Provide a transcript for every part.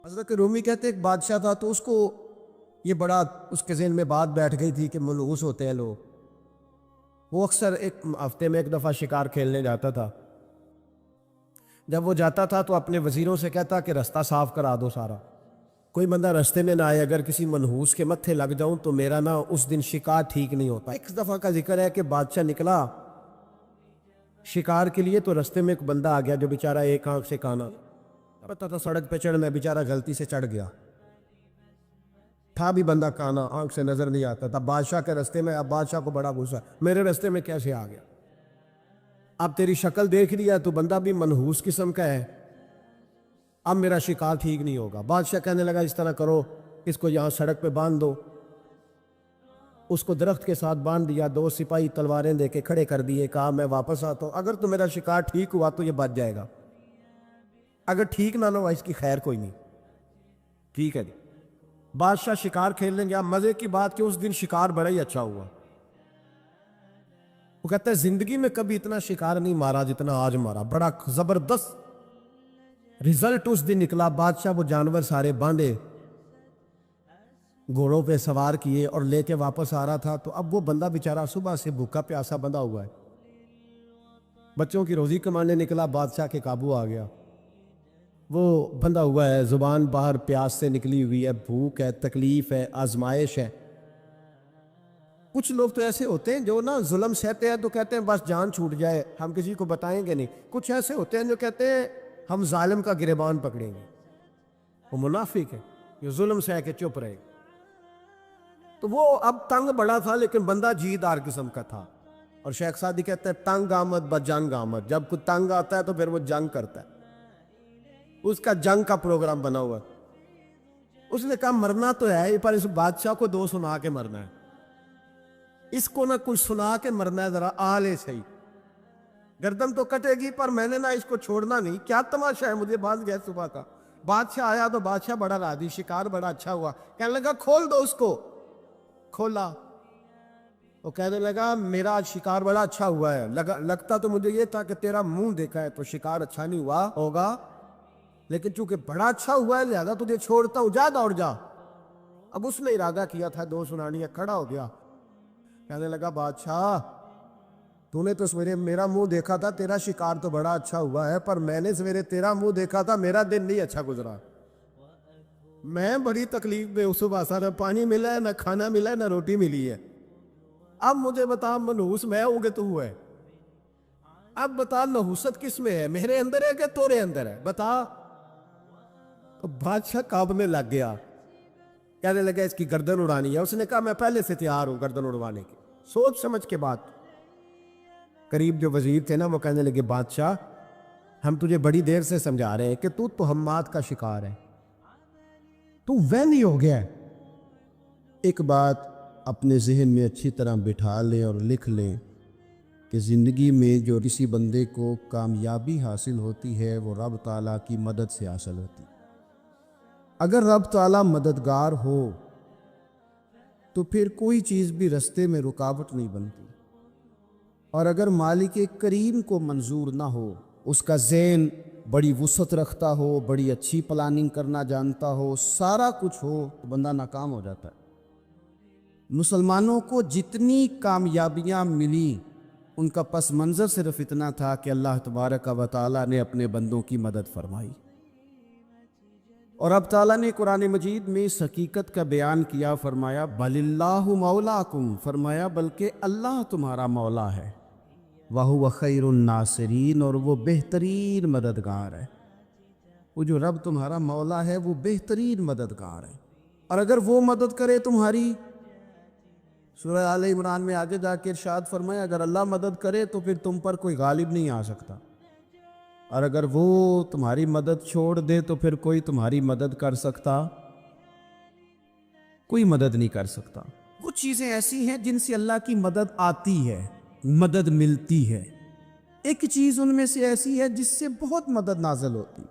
حضرت رومی کہتے ایک بادشاہ تھا تو اس کو یہ بڑا اس کے ذہن میں بات بیٹھ گئی تھی کہ منحوس ہوتے ہیں لوگ. وہ اکثر ایک ہفتے میں ایک دفعہ شکار کھیلنے جاتا تھا. جب وہ جاتا تھا تو اپنے وزیروں سے کہتا کہ رستہ صاف کرا دو سارا, کوئی بندہ رستے میں نہ آئے, اگر کسی منحوس کے متھے لگ جاؤں تو میرا نا اس دن شکار ٹھیک نہیں ہوتا. ایک دفعہ کا ذکر ہے کہ بادشاہ نکلا شکار کے لیے تو رستے میں ایک بندہ آ گیا جو بیچارہ ایک آنکھ سے کانا, پتا تھا سڑک پہ چڑھنا, بیچارہ غلطی سے چڑھ گیا, تھا بھی بندہ کانا, آنکھ سے نظر نہیں آتا تھا. بادشاہ کے رستے میں, اب بادشاہ کو بڑا غصہ, میرے رستے میں کیسے آ گیا, اب تیری شکل دیکھ لیا تو بندہ بھی منحوس قسم کا ہے, اب میرا شکار ٹھیک نہیں ہوگا. بادشاہ کہنے لگا اس طرح کرو, اس کو یہاں سڑک پہ باندھ دو. اس کو درخت کے ساتھ باندھ دیا, 2 سپاہی تلواریں دے کے کھڑے کر دیے, کہا میں واپس آتا ہوں, اگر تو میرا شکار ٹھیک ہوا تو یہ بچ جائے گا, اگر ٹھیک نہ ہوا اس کی خیر کوئی نہیں. ٹھیک ہے جی. بادشاہ شکار کھیلنے گیا. مزے کی بات کہ اس دن شکار بڑا ہی اچھا ہوا. وہ کہتا ہے زندگی میں کبھی اتنا شکار نہیں مارا جتنا آج مارا, بڑا زبردست رزلٹ اس دن نکلا. بادشاہ وہ جانور سارے باندھے, گھوڑوں پہ سوار کیے اور لے کے واپس آ رہا تھا. تو اب وہ بندہ بیچارہ صبح سے بھوکا پیاسا بندہ ہوا ہے, بچوں کی روزی کمانے نکلا, بادشاہ کے قابو آ گیا. وہ بندہ ہوا ہے, زبان باہر پیاس سے نکلی ہوئی ہے, بھوک ہے, تکلیف ہے, آزمائش ہے. کچھ لوگ تو ایسے ہوتے ہیں جو نا ظلم سہتے ہیں تو کہتے ہیں بس جان چھوٹ جائے, ہم کسی کو بتائیں گے نہیں. کچھ ایسے ہوتے ہیں جو کہتے ہیں ہم ظالم کا گریبان پکڑیں گے. وہ منافق ہے, یہ ظلم سہ کے چپ رہے. تو وہ اب تنگ بڑا تھا لیکن بندہ جیدار قسم کا تھا. اور شیخ سعدی کہتے ہیں تنگ آمد با جنگ آمد, جب کوئی تنگ آتا ہے تو پھر وہ جنگ کرتا ہے. اس کا جنگ کا پروگرام بنا ہوا. اس نے کہا مرنا تو ہے پر اس بادشاہ کو 2 سنا کے مرنا ہے, اس کو نہ کچھ سنا کے مرنا ہے, ذرا آلے صحیح, گردن تو کٹے گی پر میں نے نہ اس کو چھوڑنا نہیں. کیا تماشا ہے, مجھے باز گیا صبح کا. بادشاہ آیا تو بادشاہ بڑا راضی, شکار بڑا اچھا ہوا. کہنے لگا کھول دو اس کو. کھولا. وہ کہنے لگا میرا آج شکار بڑا اچھا ہوا ہے, لگتا تو مجھے یہ تھا کہ تیرا منہ دیکھا ہے تو شکار اچھا نہیں ہوا ہوگا, لیکن چونکہ بڑا اچھا ہوا ہے لہذا تجھے چھوڑتا ہوں, جا دوڑ جا. اب اس نے ارادہ کیا تھا 2 سنانی ہے, کھڑا ہو گیا. کہنے لگا بادشاہ تو نے تو سویرے میرا منہ دیکھا تھا, تیرا شکار تو بڑا اچھا ہوا ہے, پر میں نے سویرے تیرا منہ دیکھا تھا, میرا دن نہیں اچھا گزرا. میں بڑی تکلیف میں صبح سارا پانی ملا ہے, نہ کھانا ملا ہے, نہ روٹی ملی ہے. اب مجھے بتا منحوس میں ہوں کہ تو ہوا ہے, اب بتا نحوست کس میں ہے, میرے اندر ہے کہ تورے اندر ہے, بتا. بادشاہ کانپنے لگ گیا, کہنے لگا اس کی گردن اڑانی ہے. اس نے کہا میں پہلے سے تیار ہوں گردن اڑوانے کی, سوچ سمجھ کے بات. قریب جو وزیر تھے نا وہ کہنے لگے بادشاہ ہم تجھے بڑی دیر سے سمجھا رہے ہیں کہ تو تہمات کا شکار ہے, تو وہمی ہو گیا ہے. ایک بات اپنے ذہن میں اچھی طرح بٹھا لیں اور لکھ لیں کہ زندگی میں جو کسی بندے کو کامیابی حاصل ہوتی ہے وہ رب تعالیٰ کی مدد سے حاصل ہوتی. اگر رب تعالیٰ مددگار ہو تو پھر کوئی چیز بھی رستے میں رکاوٹ نہیں بنتی. اور اگر مالک کریم کو منظور نہ ہو, اس کا ذہن بڑی وسعت رکھتا ہو, بڑی اچھی پلاننگ کرنا جانتا ہو, سارا کچھ ہو, تو بندہ ناکام ہو جاتا ہے. مسلمانوں کو جتنی کامیابیاں ملی ان کا پس منظر صرف اتنا تھا کہ اللہ تبارک و تعالیٰ نے اپنے بندوں کی مدد فرمائی. اور اب تعالیٰ نے قرآن مجید میں اس حقیقت کا بیان کیا, فرمایا بل اللہ مولاکم, فرمایا بلکہ اللہ تمہارا مولا ہے, وَهُوَ خَيْرُ النَّاصِرِينَ, اور وہ بہترین مددگار ہے. وہ جو رب تمہارا مولا ہے وہ بہترین مددگار ہے. اور اگر وہ مدد کرے تمہاری, سورہ آل عمران میں آگے جا کے ارشاد فرمایا اگر اللہ مدد کرے تو پھر تم پر کوئی غالب نہیں آ سکتا, اور اگر وہ تمہاری مدد چھوڑ دے تو پھر کوئی تمہاری مدد کر سکتا, کوئی مدد نہیں کر سکتا. وہ چیزیں ایسی ہیں جن سے اللہ کی مدد آتی ہے, مدد ملتی ہے. ایک چیز ان میں سے ایسی ہے جس سے بہت مدد نازل ہوتی,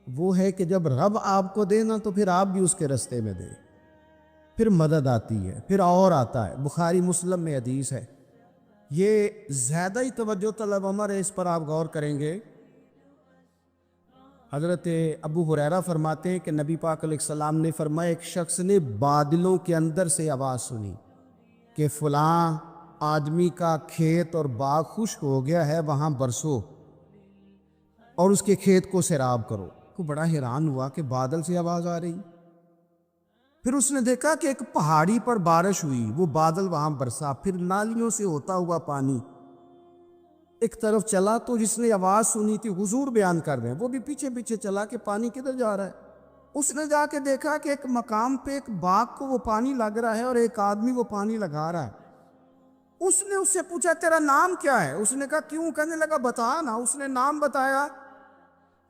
وہ ہے کہ جب رب آپ کو دے نا تو پھر آپ بھی اس کے رستے میں دے, پھر مدد آتی ہے, پھر اور آتا ہے. بخاری مسلم میں حدیث ہے, یہ زیادہ ہی توجہ طلب عمر ہے, اس پر آپ غور کریں گے. حضرت ابو ہریرہ فرماتے ہیں کہ نبی پاک علیہ السلام نے فرمایا ایک شخص نے بادلوں کے اندر سے آواز سنی کہ فلاں آدمی کا کھیت اور باغ خشک ہو گیا ہے، وہاں برسو اور اس کے کھیت کو سیراب کرو۔ وہ بڑا حیران ہوا کہ بادل سے آواز آ رہی۔ پھر اس نے دیکھا کہ ایک پہاڑی پر بارش ہوئی، وہ بادل وہاں برسا، پھر نالیوں سے ہوتا ہوا پانی ایک طرف چلا۔ تو جس نے آواز سنی تھی، حضور بیان کر رہے ہیں، وہ بھی پیچھے پیچھے چلا کہ پانی کدھر جا رہا ہے۔ اس نے جا کے دیکھا کہ ایک مقام پہ ایک باغ کو وہ پانی لگ رہا ہے اور ایک آدمی وہ پانی لگا رہا ہے۔ اس نے اس سے پوچھا تیرا نام کیا ہے؟ اس نے کہا کیوں؟ کہنے لگا بتا نا۔ اس نے نام بتایا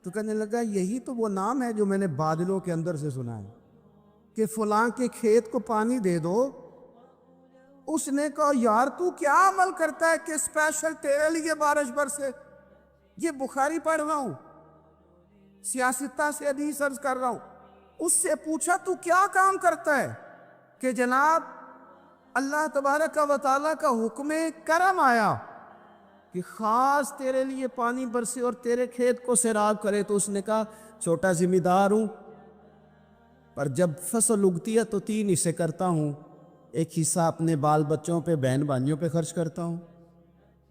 تو کہنے لگا یہی تو وہ نام ہے جو میں نے بادلوں کے اندر سے سنا ہے کہ فلاں کے کھیت کو پانی دے دو۔ اس نے کہا یار تو کیا عمل کرتا ہے کہ اسپیشل تیرے لیے بارش برسے؟ یہ بخاری پڑھ رہا ہوں، سیاستہ سے حدیث عرض کر رہا ہوں۔ اس سے پوچھا تو کیا کام کرتا ہے کہ جناب اللہ تبارک و تعالیٰ کا حکم کرم آیا کہ خاص تیرے لیے پانی برسے اور تیرے کھیت کو سیراب کرے؟ تو اس نے کہا چھوٹا ذمہ دار ہوں، پر جب فصل اگتی ہے تو 3 حصے کرتا ہوں۔ ایک حصہ اپنے بال بچوں پہ، بہن بھائیوں پہ خرچ کرتا ہوں،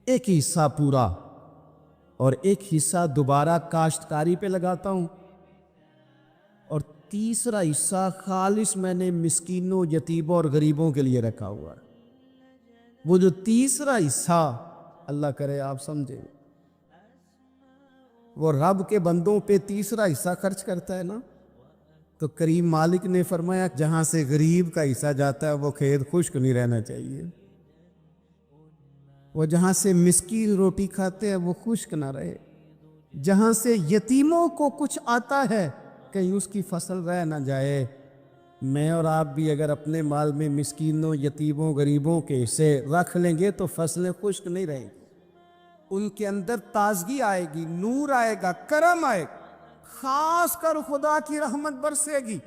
ایک حصہ پورا، اور ایک حصہ دوبارہ کاشتکاری پہ لگاتا ہوں، اور تیسرا حصہ خالص میں نے مسکینوں، یتیموں اور غریبوں کے لیے رکھا ہوا ہے۔ وہ جو تیسرا حصہ اللہ کرے آپ سمجھیں، وہ رب کے بندوں پہ تیسرا حصہ خرچ کرتا ہے نا، تو کریم مالک نے فرمایا جہاں سے غریب کا حصہ جاتا ہے وہ کھیت خشک نہیں رہنا چاہیے، وہ جہاں سے مسکین روٹی کھاتے ہیں وہ خشک نہ رہے، جہاں سے یتیموں کو کچھ آتا ہے کہیں اس کی فصل رہ نہ جائے۔ میں اور آپ بھی اگر اپنے مال میں مسکینوں، یتیموں، غریبوں کے حصے رکھ لیں گے تو فصلیں خشک نہیں رہیں گی، ان کے اندر تازگی آئے گی، نور آئے گا، کرم آئے گا، خاص کر خدا کی رحمت برسے گی۔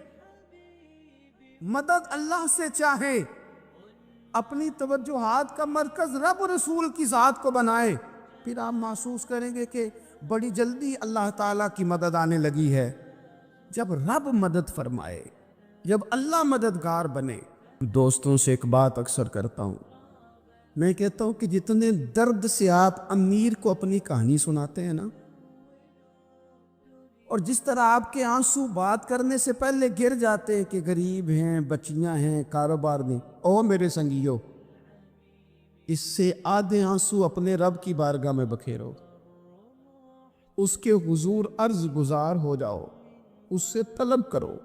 مدد اللہ سے چاہے، اپنی توجہات کا مرکز رب رسول کی ذات کو بنائے، پھر آپ محسوس کریں گے کہ بڑی جلدی اللہ تعالیٰ کی مدد آنے لگی ہے۔ جب رب مدد فرمائے، جب اللہ مددگار بنے۔ دوستوں سے ایک بات اکثر کرتا ہوں، میں کہتا ہوں کہ جتنے درد سے آپ امیر کو اپنی کہانی سناتے ہیں نا، اور جس طرح آپ کے آنسو بات کرنے سے پہلے گر جاتے ہیں کہ غریب ہیں، بچیاں ہیں، کاروبار نہیں، او میرے سنگیو، اس سے آدھے آنسو اپنے رب کی بارگاہ میں بکھیرو، اس کے حضور عرض گزار ہو جاؤ، اس سے طلب کرو۔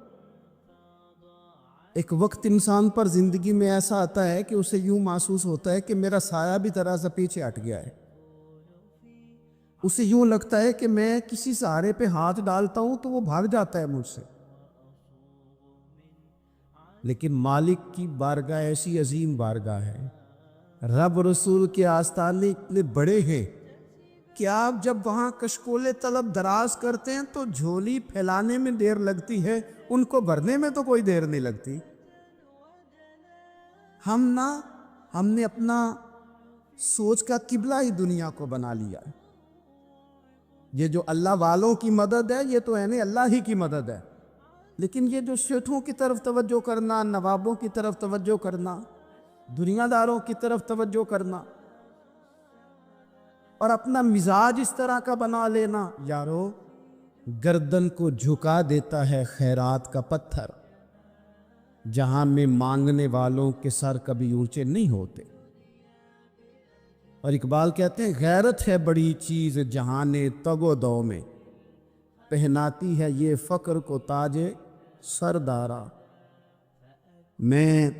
ایک وقت انسان پر زندگی میں ایسا آتا ہے کہ اسے یوں محسوس ہوتا ہے کہ میرا سایہ بھی ذرا سا پیچھے ہٹ گیا ہے، اسے یوں لگتا ہے کہ میں کسی سہارے پہ ہاتھ ڈالتا ہوں تو وہ بھاگ جاتا ہے مجھ سے۔ لیکن مالک کی بارگاہ ایسی عظیم بارگاہ ہے، رب رسول کے آستانے اتنے بڑے ہیں کہ آپ جب وہاں کشکول طلب دراز کرتے ہیں تو جھولی پھیلانے میں دیر لگتی ہے، ان کو بھرنے میں تو کوئی دیر نہیں لگتی۔ ہم نے اپنا سوچ کا قبلہ ہی دنیا کو بنا لیا ہے۔ یہ جو اللہ والوں کی مدد ہے یہ تو یعنی اللہ ہی کی مدد ہے، لیکن یہ جو شیخوں کی طرف توجہ کرنا، نوابوں کی طرف توجہ کرنا، دنیا داروں کی طرف توجہ کرنا اور اپنا مزاج اس طرح کا بنا لینا، یارو گردن کو جھکا دیتا ہے خیرات کا پتھر، جہاں میں مانگنے والوں کے سر کبھی اونچے نہیں ہوتے۔ اور اقبال کہتے ہیں غیرت ہے بڑی چیز جہان تگ و دو میں، پہناتی ہے یہ فقر کو تاج سردارا۔ میں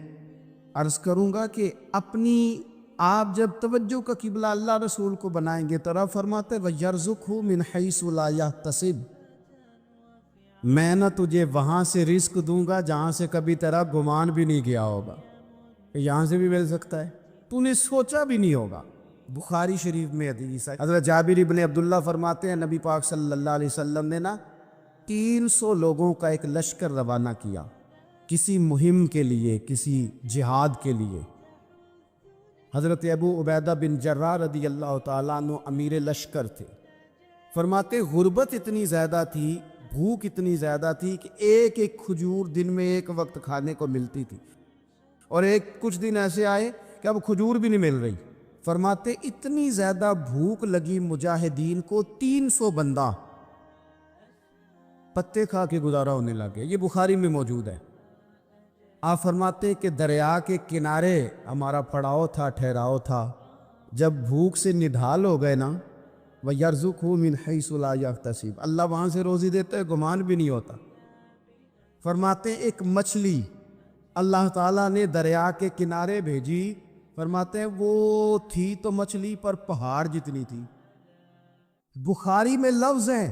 عرض کروں گا کہ اپنی آپ جب توجہ کا قبلہ اللہ رسول کو بنائیں گے تو رب فرماتے وَيَرْزُقْهُ مِنْ حَيْثُ لَا يَحْتَسِبُ، میں نہ تجھے وہاں سے رزق دوں گا جہاں سے کبھی تیرا گمان بھی نہیں کیا ہوگا، کہ یہاں سے بھی مل سکتا ہے، تو نے سوچا بھی نہیں ہوگا۔ بخاری شریف میں حدیث ہے، حضرت جابر ابن عبداللہ فرماتے ہیں نبی پاک صلی اللہ علیہ وسلم نے 300 لوگوں کا ایک لشکر روانہ کیا کسی مہم کے لیے، کسی جہاد کے لیے۔ حضرت ابو عبیدہ بن جراح رضی اللہ تعالیٰ عنہ امیر لشکر تھے، فرماتے غربت اتنی زیادہ تھی، بھوک اتنی زیادہ تھی کہ ایک ایک کھجور دن میں ایک وقت کھانے کو ملتی تھی، اور کچھ دن ایسے آئے کہ اب کھجور بھی نہیں مل رہی۔ فرماتے اتنی زیادہ بھوک لگی مجاہدین کو، 300 بندہ پتے کھا کے گزارا ہونے لگے۔ یہ بخاری میں موجود ہے۔ آپ فرماتے کہ دریا کے کنارے ہمارا پڑاؤ تھا، ٹھہراؤ تھا۔ جب بھوک سے نڈھال ہو گئے نا، وَيَرْزُقْهُ مِنْ حَيْثُ لَا يَحْتَسِبُ، اللہ وہاں سے روزی دیتا ہے، گمان بھی نہیں ہوتا۔ فرماتے ایک مچھلی اللہ تعالیٰ نے دریا کے کنارے بھیجی، فرماتے ہیں وہ تھی تو مچھلی پر پہاڑ جتنی تھی۔ بخاری میں لفظ ہیں،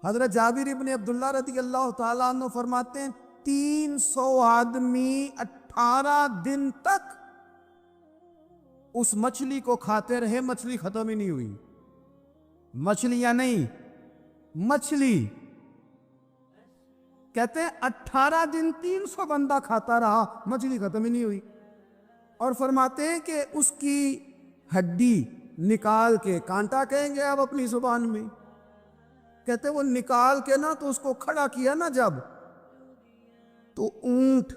حضرت جابر ابن عبداللہ رضی اللہ تعالیٰ عنہ فرماتے ہیں 300 آدمی 18 دن تک اس مچھلی کو کھاتے رہے، مچھلی ختم ہی نہیں ہوئی۔ مچھلیاں نہیں، مچھلی کہتے ہیں 18 دن 300 بندہ کھاتا رہا، مچھلی ختم ہی نہیں ہوئی۔ اور فرماتے ہیں کہ اس کی ہڈی نکال کے، کانٹا کہیں گے آپ اپنی زبان میں، کہتے ہیں وہ نکال کے نا تو اس کو کھڑا کیا نا جب، تو اونٹ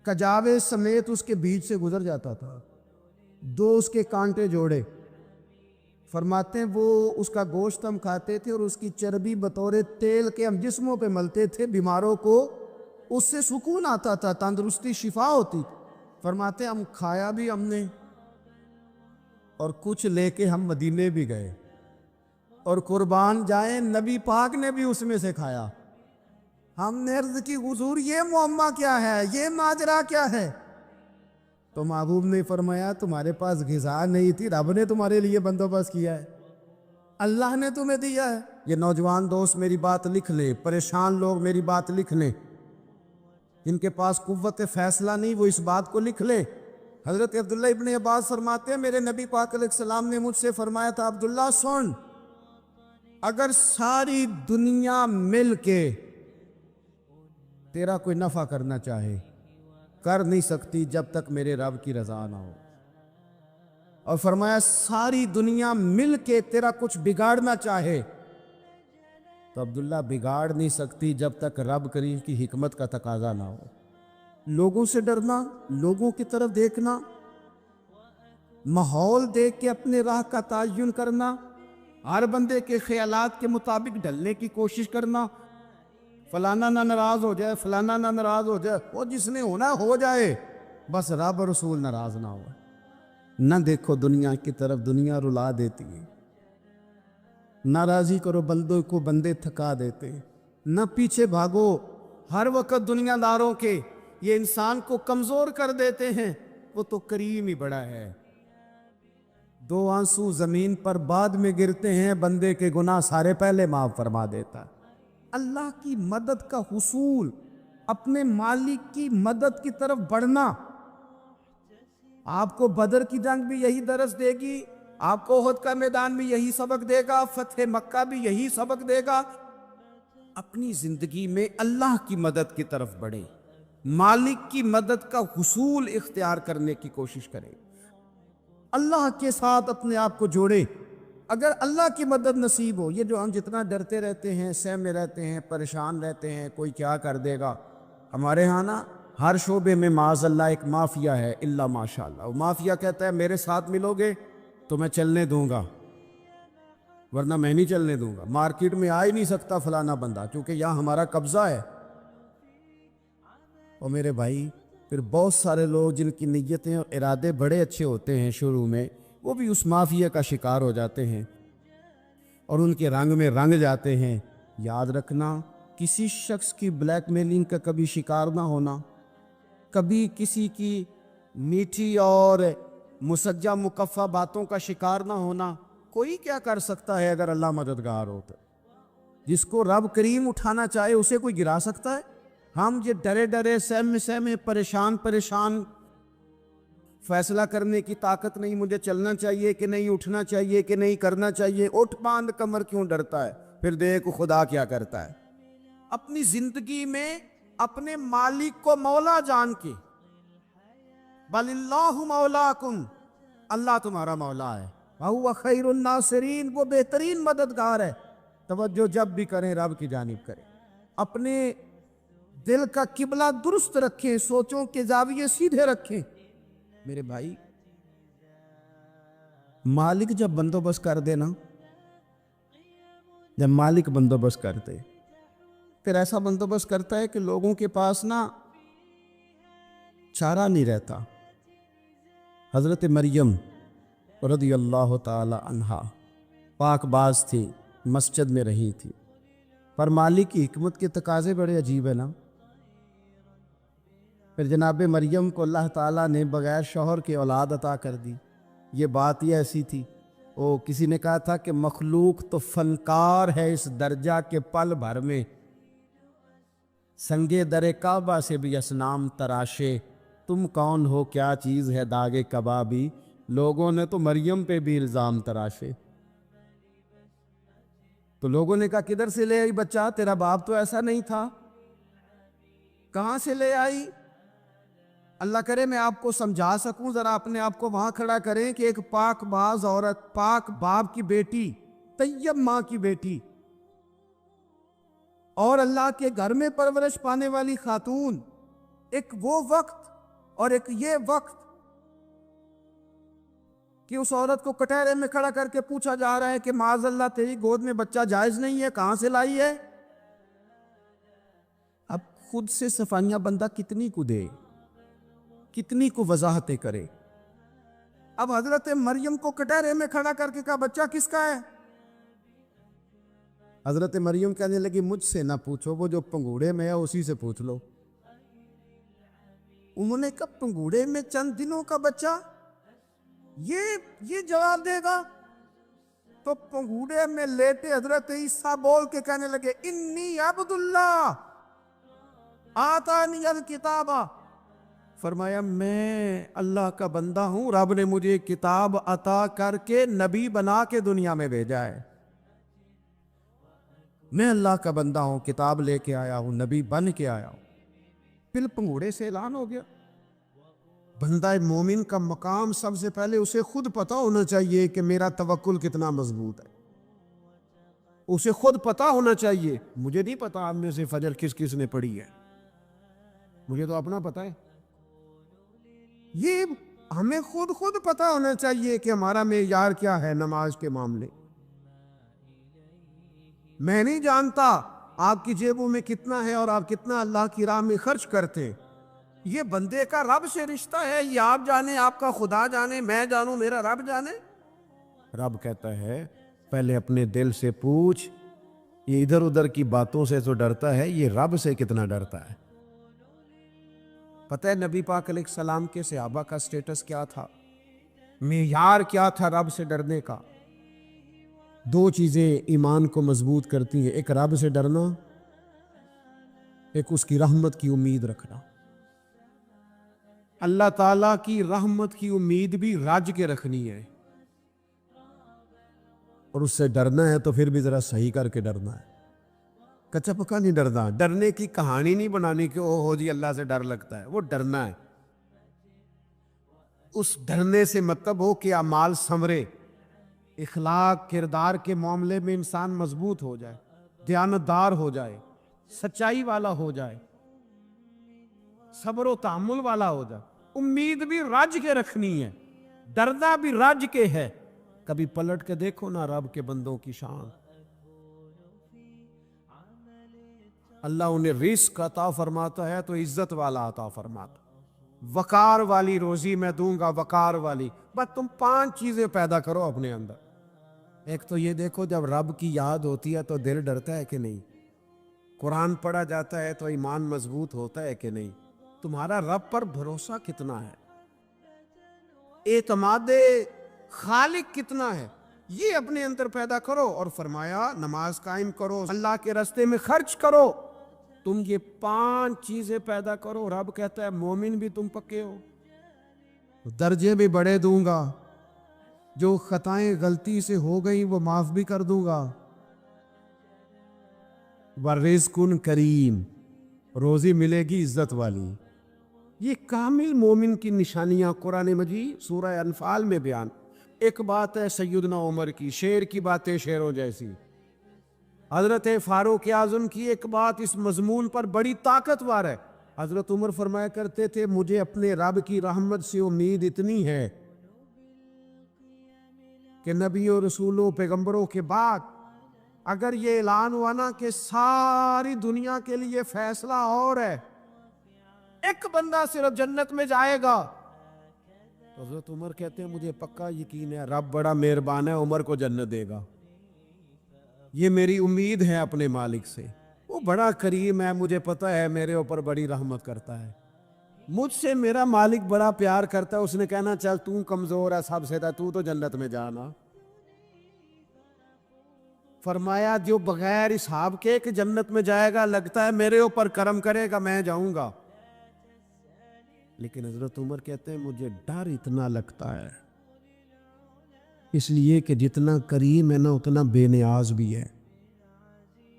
کجاوے سمیت اس کے بیچ سے گزر جاتا تھا، 2 اس کے کانٹے جوڑے۔ فرماتے ہیں وہ اس کا گوشت ہم کھاتے تھے اور اس کی چربی بطور تیل کے ہم جسموں پہ ملتے تھے، بیماروں کو اس سے سکون آتا تھا، تندرستی، شفا ہوتی تھی۔ فرماتے ہیں ہم کھایا بھی ہم نے، اور کچھ لے کے ہم مدینے بھی گئے، اور قربان جائیں نبی پاک نے بھی اس میں سے کھایا۔ ہم نے عرض کی حضور یہ معمہ کیا ہے، یہ ماجرا کیا ہے؟ تو محبوب نے فرمایا تمہارے پاس غذا نہیں تھی، رب نے تمہارے لیے بندوبست کیا ہے، اللہ نے تمہیں دیا ہے۔ یہ نوجوان دوست میری بات لکھ لیں، پریشان لوگ میری بات لکھ لیں، جن کے پاس قوت فیصلہ نہیں وہ اس بات کو لکھ لیں۔ حضرت عبداللہ ابن عباس فرماتے ہیں میرے نبی پاک علیہ السلام نے مجھ سے فرمایا تھا عبداللہ سن، اگر ساری دنیا مل کے تیرا کوئی نفع کرنا چاہے، کر نہیں سکتی جب تک میرے رب کی رضا نہ ہو۔ اور فرمایا ساری دنیا مل کے تیرا کچھ بگاڑنا چاہے تو عبداللہ بگاڑ نہیں سکتی جب تک رب کریم کی حکمت کا تقاضا نہ ہو۔ لوگوں سے ڈرنا، لوگوں کی طرف دیکھنا، ماحول دیکھ کے اپنے راہ کا تعین کرنا، ہر بندے کے خیالات کے مطابق ڈھلنے کی کوشش کرنا، فلانا نہ ناراض ہو جائے، فلانا نہ ناراض ہو جائے، وہ جس نے ہونا ہو جائے، بس رب اور رسول ناراض نہ ہو۔ نہ دیکھو دنیا کی طرف، دنیا رلا دیتی ہے، ناراضی کرو بندوں کو، بندے تھکا دیتے، نہ پیچھے بھاگو ہر وقت دنیا داروں کے، یہ انسان کو کمزور کر دیتے ہیں۔ وہ تو کریم ہی بڑا ہے، 2 آنسو زمین پر بعد میں گرتے ہیں، بندے کے گناہ سارے پہلے معاف فرما دیتا ہے۔ اللہ کی مدد کا حصول، اپنے مالک کی مدد کی طرف بڑھنا، آپ کو بدر کی جنگ بھی یہی درس دے گی، آپ کو احد کا میدان بھی یہی سبق دے گا، فتح مکہ بھی یہی سبق دے گا۔ اپنی زندگی میں اللہ کی مدد کی طرف بڑھیں، مالک کی مدد کا حصول اختیار کرنے کی کوشش کریں، اللہ کے ساتھ اپنے آپ کو جوڑیں۔ اگر اللہ کی مدد نصیب ہو، یہ جو ہم جتنا ڈرتے رہتے ہیں، سہمے رہتے ہیں، پریشان رہتے ہیں کوئی کیا کر دے گا، ہمارے ہاں نا ہر شعبے میں معاذ اللہ ایک مافیا ہے، الا ماشاء اللہ۔ وہ مافیا کہتا ہے میرے ساتھ ملو گے تو میں چلنے دوں گا، ورنہ میں نہیں چلنے دوں گا، مارکیٹ میں آ ہی نہیں سکتا فلانا بندہ، کیونکہ یہاں ہمارا قبضہ ہے۔ اور میرے بھائی پھر بہت سارے لوگ جن کی نیتیں اور ارادے بڑے اچھے ہوتے ہیں شروع میں، وہ بھی اس مافیا کا شکار ہو جاتے ہیں اور ان کے رنگ میں رنگ جاتے ہیں۔ یاد رکھنا، کسی شخص کی بلیک میلنگ کا کبھی شکار نہ ہونا، کبھی کسی کی میٹھی اور مسجع مکفہ باتوں کا شکار نہ ہونا۔ کوئی کیا کر سکتا ہے اگر اللہ مددگار ہو تو؟ جس کو رب کریم اٹھانا چاہے اسے کوئی گرا سکتا ہے؟ ہم یہ ڈرے ڈرے، سہمے پریشان فیصلہ کرنے کی طاقت نہیں، مجھے چلنا چاہیے کہ نہیں، اٹھنا چاہیے کہ نہیں، کرنا چاہیے، اٹھ باندھ کمر کیوں ڈرتا ہے؟ پھر دیکھ خدا کیا کرتا ہے۔ اپنی زندگی میں اپنے مالک کو مولا جان کے، بل اللہ مولاکم، اللہ تمہارا مولا ہے، وَهُوَ خَيْرُ النَّاصِرِينَ، وہ بہترین مددگار ہے۔ توجہ جب بھی کریں رب کی جانب کریں، اپنے دل کا قبلہ درست رکھیں، سوچوں کے زاویے سیدھے رکھیں۔ میرے بھائی، مالک جب بندوبست کر دے نا، جب مالک بندوبست کرتے پھر ایسا بندوبست کرتا ہے کہ لوگوں کے پاس نا چارہ نہیں رہتا۔ حضرت مریم رضی اللہ تعالی عنہا پاک باز تھی، مسجد میں رہی تھی، پر مالک کی حکمت کے تقاضے بڑے عجیب ہیں نا۔ پھر جناب مریم کو اللہ تعالیٰ نے بغیر شوہر کے اولاد عطا کر دی۔ یہ بات ہی ایسی تھی، وہ کسی نے کہا تھا کہ مخلوق تو فنکار ہے اس درجہ کے پل بھر میں سنگے در کعبہ سے بھی اصنام تراشے، تم کون ہو کیا چیز ہے داغ کبابی، لوگوں نے تو مریم پہ بھی الزام تراشے۔ تو لوگوں نے کہا کدھر سے لے آئی بچہ، تیرا باپ تو ایسا نہیں تھا، کہاں سے لے آئی؟ اللہ کرے میں آپ کو سمجھا سکوں، ذرا اپنے آپ کو وہاں کھڑا کریں کہ ایک پاک باز عورت، پاک باپ کی بیٹی، طیب ماں کی بیٹی، اور اللہ کے گھر میں پرورش پانے والی خاتون، ایک وہ وقت اور ایک یہ وقت کہ اس عورت کو کٹہرے میں کھڑا کر کے پوچھا جا رہا ہے کہ معاذ اللہ تیری گود میں بچہ جائز نہیں ہے، کہاں سے لائی ہے؟ اب خود سے صفائیاں بندہ کتنی کو دے، کتنی کو وضاحتیں کرے۔ اب حضرت مریم کو کٹہرے میں کھڑا کر کے کہا بچہ کس کا ہے؟ حضرت مریم کہنے لگی مجھ سے نہ پوچھو، وہ جو پنگوڑے میں ہے اسی سے پوچھ لو۔ انہوں نے کہا پنگوڑے میں چند دنوں کا بچہ یہ جواب دے گا؟ تو پنگوڑے میں لیٹے حضرت عیسیٰ بول کے کہنے لگے انی عبد اللہ آتانی الکتاب، فرمایا میں اللہ کا بندہ ہوں، رب نے مجھے کتاب عطا کر کے نبی بنا کے دنیا میں بھیجا ہے، میں اللہ کا بندہ ہوں، کتاب لے کے آیا ہوں، نبی بن کے آیا ہوں۔ پھر پنگوڑے سے اعلان ہو گیا۔ بندہ مومن کا مقام سب سے پہلے اسے خود پتا ہونا چاہیے کہ میرا توکل کتنا مضبوط ہے، اسے خود پتا ہونا چاہیے۔ مجھے نہیں پتا آپ میں سے فجر کس کس نے پڑھی ہے، مجھے تو اپنا پتا ہے، یہ ہمیں خود پتا ہونا چاہیے کہ ہمارا معیار کیا ہے نماز کے معاملے۔ میں نہیں جانتا آپ کی جیبوں میں کتنا ہے اور آپ کتنا اللہ کی راہ میں خرچ کرتے، یہ بندے کا رب سے رشتہ ہے، یہ آپ جانے، آپ کا خدا جانے، میں جانوں، میرا رب جانے۔ رب کہتا ہے پہلے اپنے دل سے پوچھ، یہ ادھر ادھر کی باتوں سے تو ڈرتا ہے، یہ رب سے کتنا ڈرتا ہے؟ پتہ ہے نبی پاک علیہ السلام کے صحابہ کا سٹیٹس کیا تھا، معیار کیا تھا رب سے ڈرنے کا؟ دو چیزیں ایمان کو مضبوط کرتی ہیں، ایک رب سے ڈرنا، ایک اس کی رحمت کی امید رکھنا۔ اللہ تعالیٰ کی رحمت کی امید بھی رج کے رکھنی ہے، اور اس سے ڈرنا ہے تو پھر بھی ذرا صحیح کر کے ڈرنا ہے، کچا پکا نہیں ڈرنا، ڈرنے کی کہانی نہیں بنانی کہ او ہو جی اللہ سے ڈر لگتا ہے، وہ ڈرنا ہے۔ اس ڈرنے سے مطلب ہو کہ اعمال سنورے، اخلاق کردار کے معاملے میں انسان مضبوط ہو جائے، دیانتدار ہو جائے، سچائی والا ہو جائے، صبر و تحمل والا ہو جائے۔ امید بھی رج کے رکھنی ہے، ڈرنا بھی رج کے ہے۔ کبھی پلٹ کے دیکھو نا رب کے بندوں کی شان، اللہ انہیں رزق عطا فرماتا ہے تو عزت والا عطا فرماتا، وقار والی روزی میں دوں گا، وقار والی۔ بس تم 5 چیزیں پیدا کرو اپنے اندر۔ ایک تو یہ دیکھو جب رب کی یاد ہوتی ہے تو دل ڈرتا ہے کہ نہیں، قرآن پڑھا جاتا ہے تو ایمان مضبوط ہوتا ہے کہ نہیں، تمہارا رب پر بھروسہ کتنا ہے، اعتماد خالق کتنا ہے، یہ اپنے اندر پیدا کرو۔ اور فرمایا نماز قائم کرو، اللہ کے راستے میں خرچ کرو۔ تم یہ 5 چیزیں پیدا کرو، رب کہتا ہے مومن بھی تم پکے ہو، درجے بھی بڑے دوں گا، جو خطائیں غلطی سے ہو گئی وہ معاف بھی کر دوں گا، ورزق کریم، روزی ملے گی عزت والی۔ یہ کامل مومن کی نشانیاں قرآن مجید سورہ انفال میں بیان۔ ایک بات ہے سیدنا عمر کی، شیر کی باتیں شیروں جیسی. حضرت فاروق اعظم کی ایک بات اس مضمون پر بڑی طاقتور ہے. حضرت عمر فرمایا کرتے تھے مجھے اپنے رب کی رحمت سے امید اتنی ہے کہ نبیوں رسولوں پیغمبروں کے بعد اگر یہ اعلان ہوا نا کہ ساری دنیا کے لیے فیصلہ اور ہے، ایک بندہ صرف جنت میں جائے گا، تو حضرت عمر کہتے ہیں مجھے پکا یقین ہے رب بڑا مہربان ہے، عمر کو جنت دے گا. یہ میری امید ہے اپنے مالک سے، وہ بڑا کریم ہے، مجھے پتہ ہے میرے اوپر بڑی رحمت کرتا ہے، مجھ سے میرا مالک بڑا پیار کرتا ہے. اس نے کہنا چل تو کمزور ہے سب سے تو جنت میں جانا. فرمایا جو بغیر حساب کے کہ جنت میں جائے گا لگتا ہے میرے اوپر کرم کرے گا میں جاؤں گا. لیکن حضرت عمر کہتے ہیں مجھے ڈر اتنا لگتا ہے اس لیے کہ جتنا کریم ہے نا اتنا بے نیاز بھی ہے.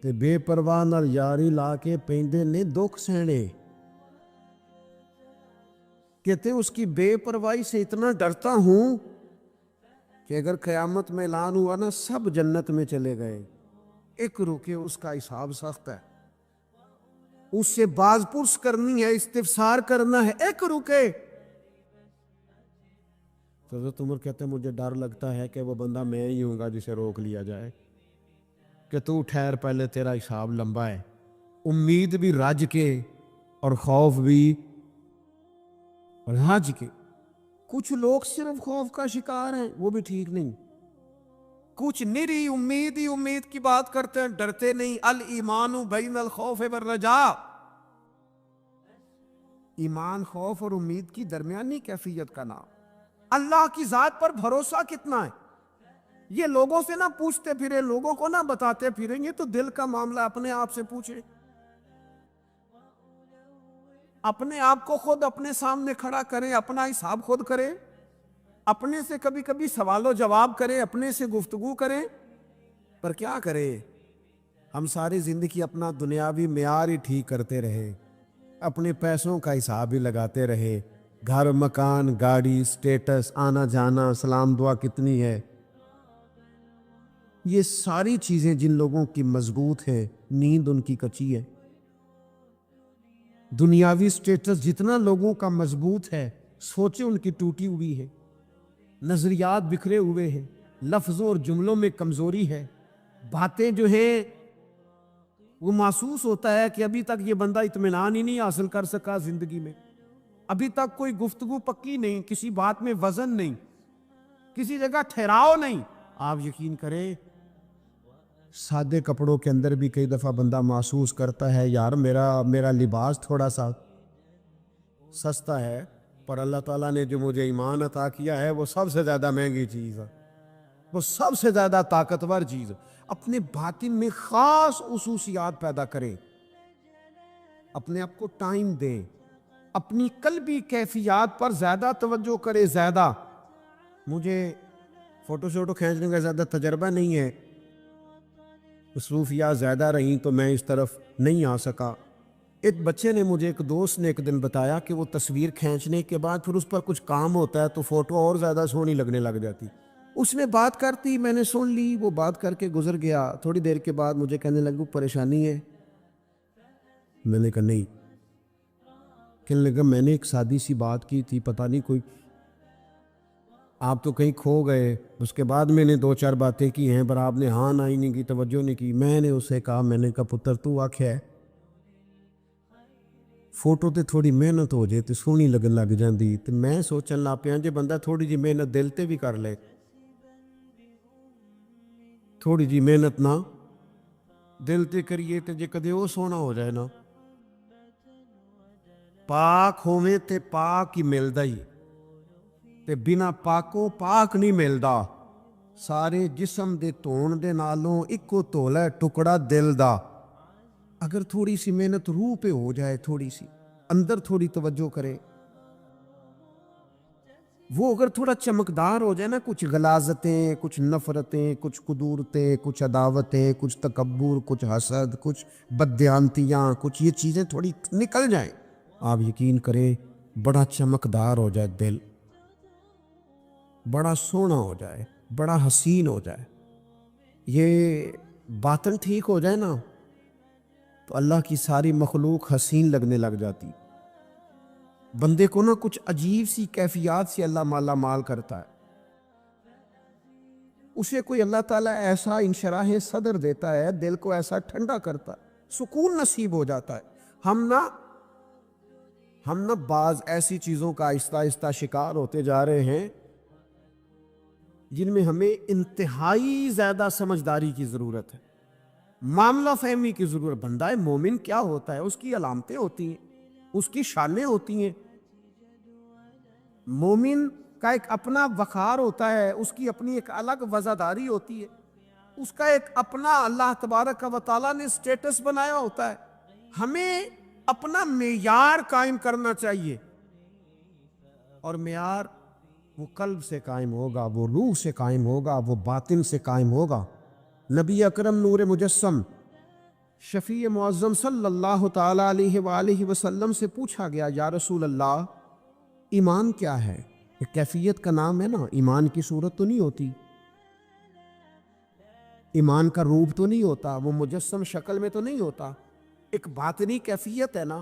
تے بے پرواہ نال یاری لا کے پیندے نے دکھ سہنے. کہتے ہیں اس کی بے پرواہی سے اتنا ڈرتا ہوں کہ اگر قیامت میں اعلان ہوا نا سب جنت میں چلے گئے، ایک رکے اس کا حساب سخت ہے، اس سے باز پرس کرنی ہے، استفسار کرنا ہے، ایک رکے. تو حضرت عمر کہتے ہیں مجھے ڈر لگتا ہے کہ وہ بندہ میں ہی ہوں گا جسے روک لیا جائے کہ تو ٹھہر پہلے تیرا حساب لمبا ہے. امید بھی رج کے اور خوف بھی رج کے. کچھ لوگ صرف خوف کا شکار ہیں، وہ بھی ٹھیک نہیں. کچھ نری امید ہی امید کی بات کرتے ہیں، ڈرتے نہیں. الایمان بین الخوف والرجاء، ایمان خوف اور امید کی درمیانی کیفیت کا نام. اللہ کی ذات پر بھروسہ کتنا ہے یہ لوگوں سے نہ پوچھتے پھرے، لوگوں کو نہ بتاتے پھریں گے، تو دل کا معاملہ اپنے آپ سے پوچھے، اپنے آپ کو خود اپنے سامنے کھڑا کریں، اپنا حساب خود کریں، اپنے سے کبھی کبھی سوال و جواب کریں، اپنے سے گفتگو کریں. پر کیا کریں، ہم ساری زندگی اپنا دنیاوی معیار ہی ٹھیک کرتے رہے، اپنے پیسوں کا حساب ہی لگاتے رہے، گھر مکان گاڑی سٹیٹس آنا جانا سلام دعا کتنی ہے. یہ ساری چیزیں جن لوگوں کی مضبوط ہیں نیند ان کی کچی ہے. دنیاوی سٹیٹس جتنا لوگوں کا مضبوط ہے سوچیں ان کی ٹوٹی ہوئی ہے، نظریات بکھرے ہوئے ہیں، لفظوں اور جملوں میں کمزوری ہے، باتیں جو ہیں وہ محسوس ہوتا ہے کہ ابھی تک یہ بندہ اطمینان ہی نہیں حاصل کر سکا زندگی میں، ابھی تک کوئی گفتگو پکی نہیں، کسی بات میں وزن نہیں، کسی جگہ ٹھہراؤ نہیں. آپ یقین کریں سادے کپڑوں کے اندر بھی کئی دفعہ بندہ محسوس کرتا ہے یار میرا لباس تھوڑا سا سستا ہے، پر اللہ تعالیٰ نے جو مجھے ایمان عطا کیا ہے وہ سب سے زیادہ مہنگی چیز ہے، وہ سب سے زیادہ طاقتور چیز. اپنے باطن میں خاص خصوصیات پیدا کریں، اپنے آپ کو ٹائم دیں، اپنی قلبی کیفیات پر زیادہ توجہ کریں. زیادہ مجھے فوٹو شوٹو کھینچنے کا زیادہ تجربہ نہیں ہے، مصروفیات زیادہ رہیں تو میں اس طرف نہیں آ سکا. ایک بچے نے مجھے ایک دوست نے ایک دن بتایا کہ وہ تصویر کھینچنے کے بعد پھر اس پر کچھ کام ہوتا ہے تو فوٹو اور زیادہ سونی لگنے لگ جاتی. اس نے بات کرتی میں نے سن لی، وہ بات کر کے گزر گیا. تھوڑی دیر کے بعد مجھے کہنے لگا پریشانی ہے. میں نے کہا نہیں. کہنے لگا میں نے ایک سادی سی بات کی تھی، پتہ نہیں کوئی آپ تو کہیں کھو گئے. اس کے بعد میں نے دو چار باتیں کی ہیں پر آپ نے ہاں نہ ہی نہیں کی، توجہ نہیں کی. میں نے اسے کہا، میں نے کہا پتر تو آکھیا ہے فوٹو تے تھوڑی محنت ہو جائے تو سونی لگن لگ جاندی. تو میں سوچن لگ پیا جے بندہ تھوڑی جی محنت دل تے بھی کر لے، تھوڑی جی محنت نہ دل تے کریے تے جے کدے وہ سونا ہو جائے نا. پاک ہوویں تے پاک ہی ملدا ہی، تے بنا پاکوں پاک نہیں ملدا. سارے جسم دے دھون دے نالوں اکو دھولا ٹکڑا دل دا. اگر تھوڑی سی محنت روح پہ ہو جائے، تھوڑی سی اندر تھوڑی توجہ کرے، وہ اگر تھوڑا چمکدار ہو جائے نا، کچھ غلاظتیں، کچھ نفرتیں، کچھ قدورتیں، کچھ عداوتیں، کچھ تکبر، کچھ حسد، کچھ بددیانتیاں، کچھ یہ چیزیں تھوڑی نکل جائیں، آپ یقین کریں بڑا چمکدار ہو جائے دل. بڑا سونا ہو جائے، بڑا حسین ہو جائے، یہ باطن ٹھیک ہو جائے نا تو اللہ کی ساری مخلوق حسین لگنے لگ جاتی. بندے کو نا کچھ عجیب سی کیفیات سے اللہ مالا مال کرتا ہے. اسے کوئی اللہ تعالیٰ ایسا انشراح صدر دیتا ہے، دل کو ایسا ٹھنڈا کرتا ہے، سکون نصیب ہو جاتا ہے. ہم نا بعض ایسی چیزوں کا آہستہ آہستہ شکار ہوتے جا رہے ہیں جن میں ہمیں انتہائی زیادہ سمجھداری کی ضرورت ہے، معاملہ فہمی کی ضرورت. بندہ مومن کیا ہوتا ہے، اس کی علامتیں ہوتی ہیں، اس کی شانیں ہوتی ہیں. مومن کا ایک اپنا وقار ہوتا ہے، اس کی اپنی ایک الگ وزاداری ہوتی ہے، اس کا ایک اپنا اللہ تبارک و تعالیٰ نے سٹیٹس بنایا ہوتا ہے. ہمیں اپنا معیار قائم کرنا چاہیے، اور معیار وہ قلب سے قائم ہوگا، وہ روح سے قائم ہوگا، وہ باطن سے قائم ہوگا. نبی اکرم نور مجسم شفیع معظم صلی اللہ تعالیٰ علیہ وآلہ وسلم سے پوچھا گیا، یا رسول اللہ ایمان کیا ہے؟ یہ کیفیت کا نام ہے نا، ایمان کی صورت تو نہیں ہوتی، ایمان کا روپ تو نہیں ہوتا، وہ مجسم شکل میں تو نہیں ہوتا، ایک باطنی کیفیت ہے نا.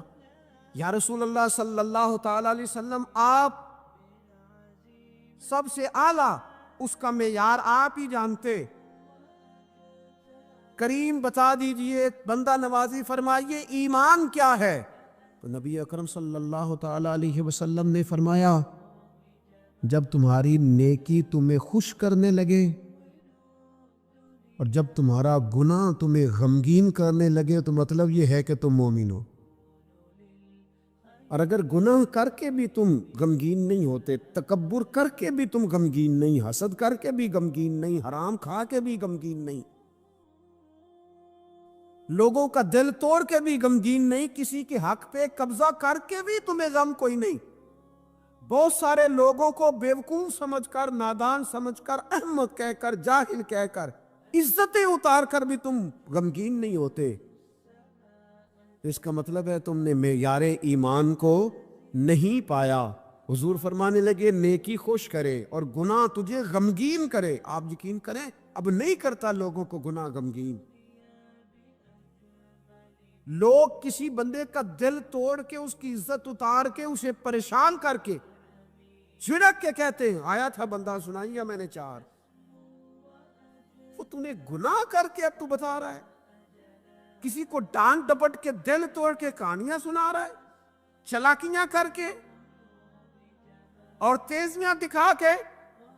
یا رسول اللہ صلی اللہ تعالیٰ علیہ وسلم آپ سب سے اعلیٰ، اس کا معیار آپ ہی جانتے، کریم بتا دیجئے، بندہ نوازی فرمائیے ایمان کیا ہے؟ تو نبی اکرم صلی اللہ تعالیٰ علیہ وسلم نے فرمایا، جب تمہاری نیکی تمہیں خوش کرنے لگے اور جب تمہارا گناہ تمہیں غمگین کرنے لگے تو مطلب یہ ہے کہ تم مومن ہو. اور اگر گناہ کر کے بھی تم غمگین نہیں ہوتے، تکبر کر کے بھی تم غمگین نہیں، حسد کر کے بھی غمگین نہیں، حرام کھا کے بھی غمگین نہیں، لوگوں کا دل توڑ کے بھی غمگین نہیں، کسی کے حق پہ قبضہ کر کے بھی تمہیں غم کوئی نہیں، بہت سارے لوگوں کو بیوقوف سمجھ کر، نادان سمجھ کر، احمق کہہ کر، جاہل کہہ کر، عزتیں اتار کر بھی تم غمگین نہیں ہوتے، اس کا مطلب ہے تم نے معیار ایمان کو نہیں پایا. حضور فرمانے لگے نیکی خوش کرے اور گناہ تجھے غمگین کرے. آپ یقین کریں اب نہیں کرتا لوگوں کو گناہ غمگین. لوگ کسی بندے کا دل توڑ کے، اس کی عزت اتار کے، اسے پریشان کر کے، جھڑک کے کہتے ہیں آیا تھا بندہ سنائیا میں نے 4، وہ تُو نے گناہ کر کے اب تو بتا رہا ہے. کسی کو ڈانٹ ڈپٹ کے دل توڑ کے کہانیاں سنا رہا ہے، چلاکیاں کر کے اور تیزیاں دکھا کے.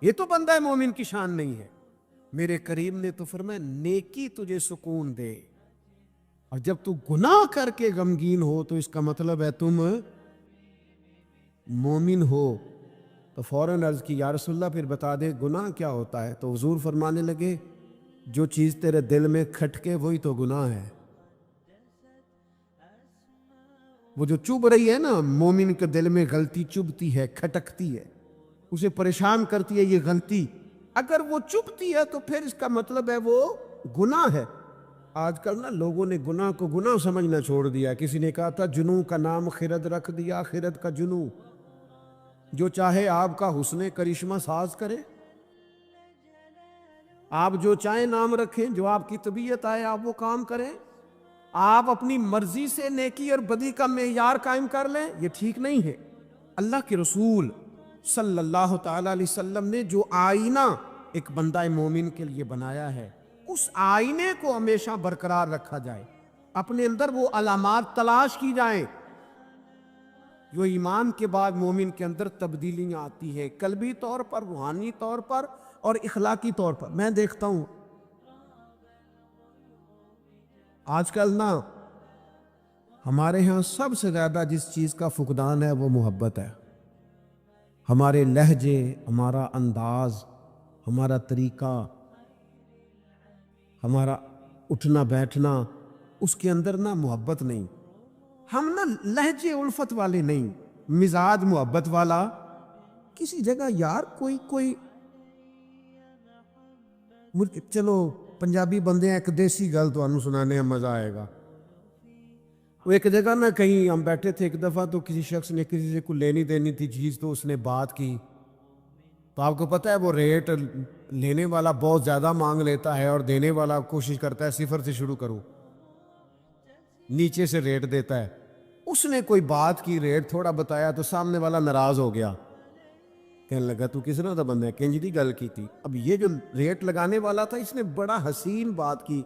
یہ تو بندہ مومن کی شان نہیں ہے. میرے کریم نے تو فرمایا نیکی تجھے سکون دے، اور جب تو گناہ کر کے غمگین ہو تو اس کا مطلب ہے تم مومن ہو. تو فوراً عرض کی یا رسول اللہ پھر بتا دے گناہ کیا ہوتا ہے؟ تو حضور فرمانے لگے جو چیز تیرے دل میں کھٹکے وہی تو گناہ ہے. وہ جو چبھ رہی ہے نا، مومن کے دل میں غلطی چبھتی ہے، کھٹکتی ہے، اسے پریشان کرتی ہے یہ غلطی، اگر وہ چبھتی ہے تو پھر اس کا مطلب ہے وہ گناہ ہے. آج کل نا لوگوں نے گناہ کو گناہ سمجھنا چھوڑ دیا. کسی نے کہا تھا جنوں کا نام خرد رکھ دیا، خرد کا جنوں. جو چاہے آپ کا حسن کرشمہ ساز کرے، آپ جو چاہیں نام رکھیں، جو آپ کی طبیعت آئے آپ وہ کام کریں، آپ اپنی مرضی سے نیکی اور بدی کا معیار قائم کر لیں، یہ ٹھیک نہیں ہے. اللہ کے رسول صلی اللہ تعالیٰ علیہ وسلم نے جو آئینہ ایک بندہ مومن کے لیے بنایا ہے، اس آئینے کو ہمیشہ برقرار رکھا جائے، اپنے اندر وہ علامات تلاش کی جائیں جو ایمان کے بعد مومن کے اندر تبدیلیاں آتی ہے، قلبی طور پر، روحانی طور پر اور اخلاقی طور پر. میں دیکھتا ہوں آج کل نا ہمارے ہاں سب سے زیادہ جس چیز کا فقدان ہے وہ محبت ہے. ہمارے لہجے، ہمارا انداز، ہمارا طریقہ، ہمارا اٹھنا بیٹھنا، اس کے اندر نا محبت نہیں. ہم نا لہجے الفت والے نہیں، مزاج محبت والا. کسی جگہ یار کوئی چلو پنجابی بندے ہیں، ایک دیسی گل تو انہوں سنانے میں مزہ آئے گا. وہ ایک جگہ نا کہیں ہم بیٹھے تھے ایک دفعہ، تو کسی شخص نے کسی سے کوئی لینی دینی تھی چیز، تو اس نے بات کی تو آپ کو پتہ ہے وہ ریٹ لینے والا بہت زیادہ مانگ لیتا ہے اور دینے والا کوشش کرتا ہے صفر سے شروع کروں، نیچے سے ریٹ دیتا ہے. اس نے کوئی بات کی، ریٹ تھوڑا بتایا تو سامنے والا ناراض ہو گیا، کہنے لگا تو کس طرح کا بندہ ہے، کنج دی گل کی تھی. اب یہ جو ریٹ لگانے والا تھا اس نے بڑا حسین بات کی،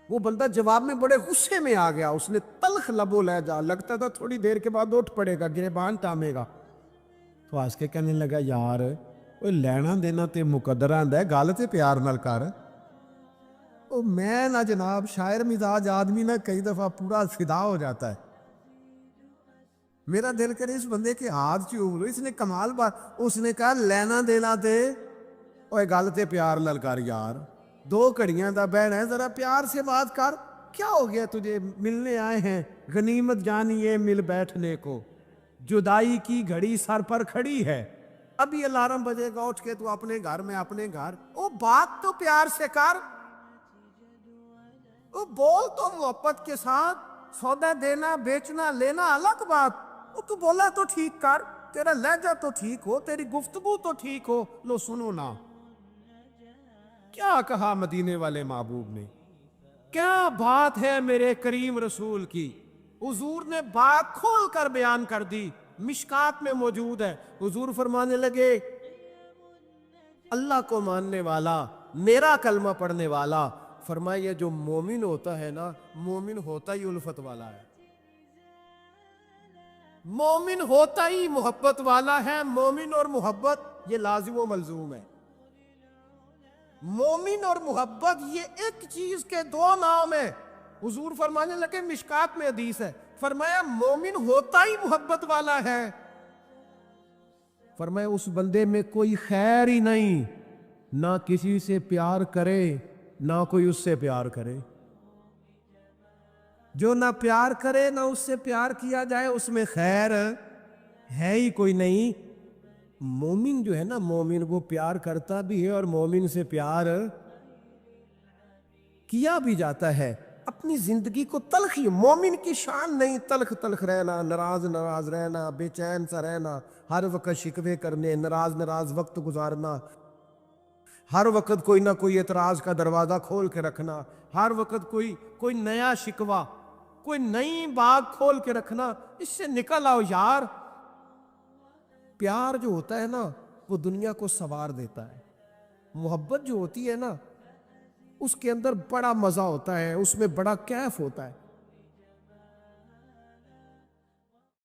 وہ بندہ جواب میں بڑے غصے میں آ گیا، اس نے تلخ لبو لہجہ، لگتا تھا تھوڑی دیر کے بعد اٹھ پڑے گا، گریبان تامے گا. تو ہنس کے کہنے لگا یار وہ لینا دینا تے مقدرہ آندا ہے، گل تے پیار نال کر. او میں نہ جناب شاعر مزاج آدمی نہ کئی دفعہ پورا فدا ہو جاتا ہے، میرا دل کرے اس بندے کے ہاتھ چوم لو، اس نے کمال بات. اس نے کہا لینا دینا تے اوے گل تے پیار نال کر یار، 2 گھڑیاں دا بہنا ہے، ذرا پیار سے بات کر. کیا ہو گیا تجھے، ملنے آئے ہیں، غنیمت جانیے مل بیٹھنے کو، جدائی کی گھڑی سر پر کھڑی ہے، ابھی الارم بجے گا اٹھ کے تو اپنے گھر میں اپنے گھر. او بات تو پیار سے کر، او بول تو محبت کے ساتھ، سودا دینا بیچنا لینا الگ بات. او تو بولا تو ٹھیک کر، تیرا لہجہ تو ٹھیک ہو، تیری گفتگو تو ٹھیک ہو. لو سنو نا کیا کہا مدینے والے محبوب نے، کیا بات ہے میرے کریم رسول کی. حضور نے بات کھول کر بیان کر دی، مشکات میں موجود ہے. حضور فرمانے لگے اللہ کو ماننے والا، میرا کلمہ پڑھنے والا، فرمایا جو مومن ہوتا ہے نا، مومن ہوتا ہی الفت والا ہے، مومن ہوتا ہی محبت والا ہے. مومن اور محبت یہ لازم و ملزوم ہے. مومن اور محبت یہ ایک چیز کے 2 نام ہیں. حضور فرمانے لگے، مشکات میں حدیث ہے، فرمایا مومن ہوتا ہی محبت والا ہے، فرمایا اس بندے میں کوئی خیر ہی نہیں، نہ کسی سے پیار کرے نہ کوئی اس سے پیار کرے. جو نہ پیار کرے نہ اس سے پیار کیا جائے اس میں خیر ہے ہی کوئی نہیں. مومن جو ہے نا، مومن وہ پیار کرتا بھی ہے اور مومن سے پیار کیا بھی جاتا ہے. اپنی زندگی کو تلخی، مومن کی شان نہیں تلخ تلخ رہنا، ناراض ناراض رہنا، بے چین سا رہنا، ہر وقت شکوے کرنے، ناراض ناراض وقت گزارنا، ہر وقت کوئی نہ کوئی اعتراض کا دروازہ کھول کے رکھنا، ہر وقت کوئی نیا شکوہ، کوئی نئی بات کھول کے رکھنا. اس سے نکل آؤ یار. پیار جو ہوتا ہے نا وہ دنیا کو سنوار دیتا ہے. محبت جو ہوتی ہے نا اس کے اندر بڑا مزہ ہوتا ہے، اس میں بڑا کیف ہوتا ہے.